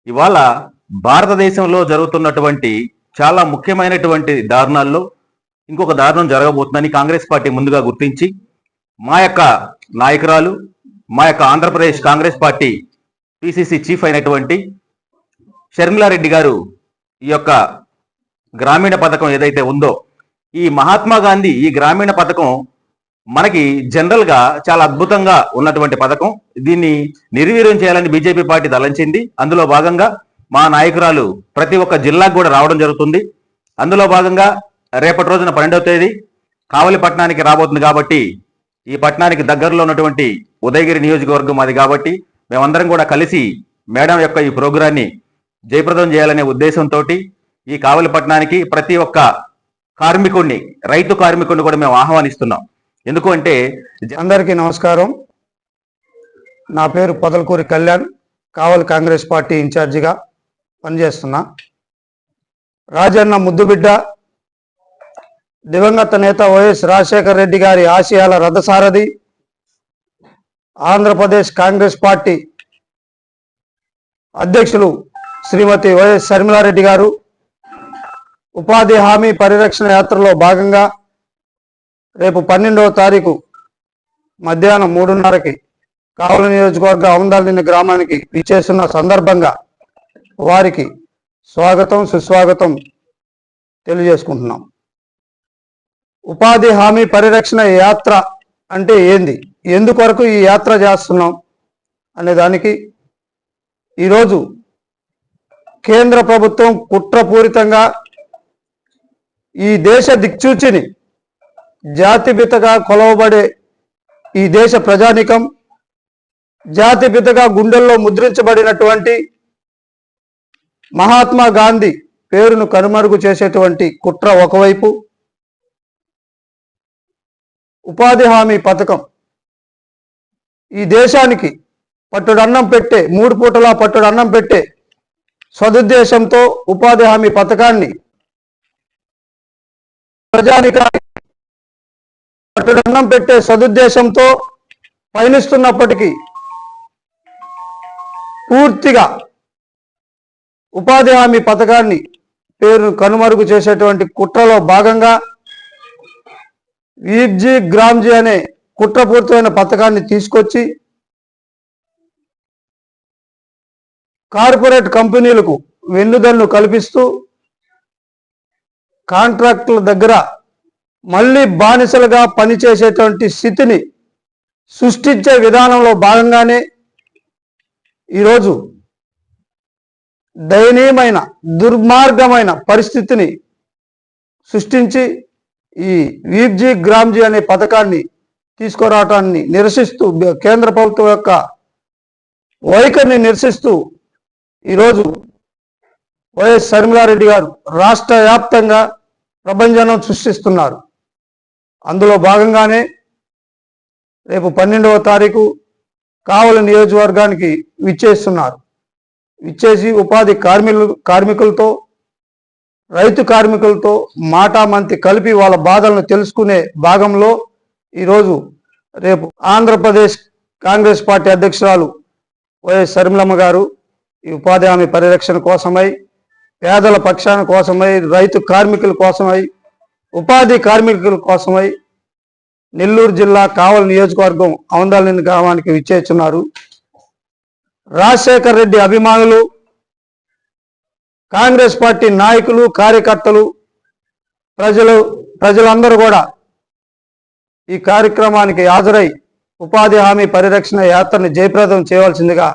ఇవాళ భారతదేశంలో జరుగుతున్నటువంటి చాలా ముఖ్యమైనటువంటి దారుణాల్లో ఇంకొక దారుణం జరగబోతుందని కాంగ్రెస్ పార్టీ ముందుగా గుర్తించి మా యొక్క నాయకురాలు మా యొక్క Andhra Pradesh Congress party PCC chief అయినటువంటి షర్మిలారెడ్డి గారు ఈ యొక్క గ్రామీణ పథకం ఏదైతే ఉందో ఈ మహాత్మా గాంధీ ఈ గ్రామీణ పథకం మనకి జనరల్ గా చాలా అద్భుతంగా ఉన్నటువంటి పథకం. దీన్ని నిర్వీర్యం చేయాలని బీజేపీ పార్టీ తలంచింది. అందులో భాగంగా మా నాయకురాలు ప్రతి ఒక్క జిల్లాకు కూడా రావడం జరుగుతుంది. అందులో భాగంగా రేపటి రోజున 12వ తేదీ కావలి పట్టణానికి రాబోతుంది. కాబట్టి ఈ పట్టణానికి దగ్గరలో ఉన్నటువంటి ఉదయగిరి నియోజకవర్గం అది. కాబట్టి మేమందరం కూడా కలిసి మేడం యొక్క ఈ ప్రోగ్రాన్ని జయప్రదం చేయాలనే ఉద్దేశంతో ఈ కావలి పట్టణానికి ప్రతి ఒక్క కార్మికుడిని, రైతు కార్మికుడిని కూడా మేము ఆహ్వానిస్తున్నాం. ఎందుకు అంటే అందరికీ నమస్కారం. నా పేరు పొదలకూరి కళ్యాణ్, కావలి కాంగ్రెస్ పార్టీ ఇన్ఛార్జిగా పనిచేస్తున్నా. రాజన్న ముద్దుబిడ్డ దివంగత నేత వైఎస్ రాజశేఖర రెడ్డి గారి ఆశయాల రథసారథి, ఆంధ్రప్రదేశ్ కాంగ్రెస్ పార్టీ అధ్యక్షులు శ్రీమతి వైఎస్ షర్మిలారెడ్డి గారు ఉపాధి హామీ పరిరక్షణ యాత్రలో భాగంగా రేపు 12వ తారీఖు మధ్యాహ్నం 3:30కి కావలి నియోజకవర్గ అవదాలిని గ్రామానికి ఇచ్చేస్తున్న సందర్భంగా వారికి స్వాగతం సుస్వాగతం తెలియజేసుకుంటున్నాం. ఉపాధి హామీ పరిరక్షణ యాత్ర అంటే ఏంది, ఎందుకొరకు ఈ యాత్ర చేస్తున్నాం అనే దానికి ఈరోజు కేంద్ర ప్రభుత్వం కుట్రపూరితంగా ఈ దేశ దిక్సూచిని జాతిపితగా కొలవబడే ఈ దేశ ప్రజానికం, జాతిపితగా గుండెల్లో ముద్రించబడినటువంటి మహాత్మా గాంధీ పేరును కనుమరుగు చేసేటువంటి కుట్ర ఒకవైపు, ఉపాధి హామీ పథకం ఈ దేశానికి పట్టుడన్నం పెట్టే, 3 పూటలా పట్టుడన్నం పెట్టే సదుద్దేశంతో ఉపాధి హామీ పథకాన్ని ప్రజానికానికి పట్టుదన్నం పెట్టే సదుద్దేశంతో పయనిస్తున్నప్పటికీ పూర్తిగా ఉపాధి హామీ పథకాన్ని పేరును కనుమరుగు చేసేటువంటి కుట్రలో భాగంగా వీబ్జీ గ్రామ్జీ అనే కుట్రపూరితమైన పథకాన్ని తీసుకొచ్చి కార్పొరేట్ కంపెనీలకు వెన్నుదన్ను కల్పిస్తూ కాంట్రాక్టుల దగ్గర మళ్ళీ బానిసలుగా పనిచేసేటువంటి స్థితిని సృష్టించే విధానంలో భాగంగానే ఈరోజు దయనీయమైన దుర్మార్గమైన పరిస్థితిని సృష్టించి ఈ వీబ్జీ గ్రామ్జీ అనే పథకాన్ని తీసుకురావటాన్ని నిరసిస్తూ, కేంద్ర ప్రభుత్వం యొక్క వైఖరిని నిరసిస్తూ ఈరోజు వైఎస్ షర్మిలారెడ్డి గారు రాష్ట్ర వ్యాప్తంగా ప్రభంజనం సృష్టిస్తున్నారు. అందులో భాగంగానే రేపు 12వ తారీఖు కావలి నియోజకవర్గానికి విచ్చేస్తున్నారు. విచ్చేసి ఉపాధి కార్మికులతో, రైతు కార్మికులతో మాటామంతి కలిపి వాళ్ళ బాధలను తెలుసుకునే భాగంలో ఈరోజు రేపు ఆంధ్రప్రదేశ్ కాంగ్రెస్ పార్టీ అధ్యక్షురాలు వైఎస్ షర్మిలమ్మ గారు ఈ ఉపాధి హామీ పరిరక్షణ కోసమై, పేదల పక్షాన కోసమై, రైతు కార్మికుల కోసమై, ఉపాధి కార్మికుల కోసమై నెల్లూరు జిల్లా కావలి నియోజకవర్గం అవదాలిని గ్రామానికి విచ్చేస్తున్నారు. రాజశేఖర రెడ్డి అభిమానులు, కాంగ్రెస్ పార్టీ నాయకులు, కార్యకర్తలు, ప్రజలందరూ కూడా ఈ కార్యక్రమానికి హాజరై ఉపాధి హామీ పరిరక్షణ యాత్రని జయప్రదం చేయవలసిందిగా